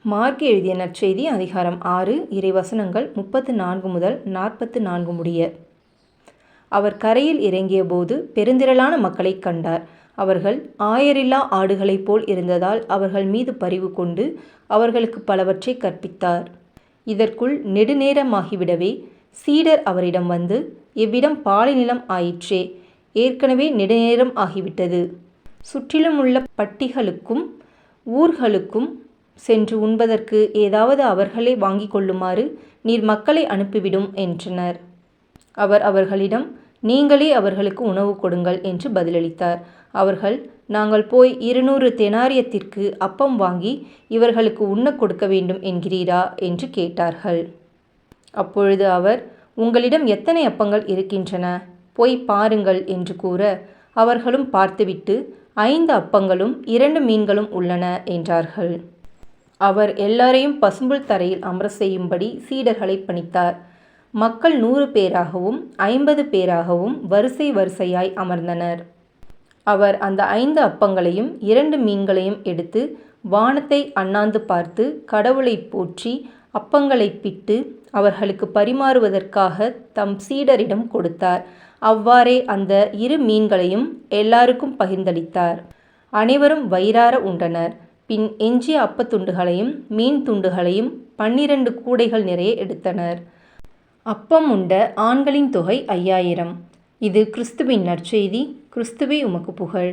Mark எழுதிய நற்செய்தி அதிகாரம் 6 இறைவசனங்கள் 34 முதல் 44 முடிய. அவர் கரையில் இறங்கியபோது பெருந்திரளான மக்களைக் கண்டார். அவர்கள் ஆயரில்லா ஆடுகளைப் போல் இருந்ததால் அவர்கள் மீது பரிவு கொண்டு அவர்களுக்கு பலவற்றை கற்பித்தார். இதற்குள் நெடுநேரமாகிவிடவே சீடர் அவரிடம் வந்து, இவ்விடம் பாலைநிலம் ஆயிற்றே, ஏற்கனவே நெடுநேரம் ஆகிவிட்டது. சுற்றிலுமுள்ள பட்டிகளுக்கும் ஊர்களுக்கும் சென்று உண்பதற்கு ஏதாவது அவர்களே வாங்கிக் கொள்ளுமாறு நீர் மக்களை அனுப்பிவிடும் என்றனர். அவர் அவர்களிடம், நீங்களே அவர்களுக்கு உணவு கொடுங்கள் என்று பதிலளித்தார். அவர்கள், நாங்கள் போய் 200 தெனாரியத்திற்கு அப்பம் வாங்கி இவர்களுக்கு உண்ணக் கொடுக்க வேண்டும் என்கிறீரா என்று கேட்டார்கள். அப்பொழுது அவர், உங்களிடம் எத்தனை அப்பங்கள் இருக்கின்றன, போய் பாருங்கள் என்று கூற, அவர்களும் பார்த்துவிட்டு 5 அப்பங்களும் 2 மீன்களும் உள்ளன என்றார்கள். அவர் எல்லாரையும் பசும்புல் தரையில் அமர செய்யும்படி சீடர்களை பணித்தார். மக்கள் 100 பேராகவும் 50 பேராகவும் வரிசை வரிசையாய் அமர்ந்தனர். அவர் அந்த 5 அப்பங்களையும் 2 மீன்களையும் எடுத்து வானத்தை அண்ணாந்து பார்த்து கடவுளை போற்றி அப்பங்களை பிட்டு அவர்களுக்கு பரிமாறுவதற்காக தம் சீடரிடம் கொடுத்தார். அவ்வாறே அந்த 2 மீன்களையும் எல்லாருக்கும் பகிர்ந்தளித்தார். அனைவரும் வயிறார உண்டனர். பின் எஞ்சிய அப்பத்துண்டுகளையும் மீன் துண்டுகளையும் 12 கூடைகள் நிறைய எடுத்தனர். அப்பம் உண்ட ஆண்களின் தொகை 5000. இது கிறிஸ்துவின் நற்செய்தி. கிறிஸ்துவே உமக்கு புகழ்.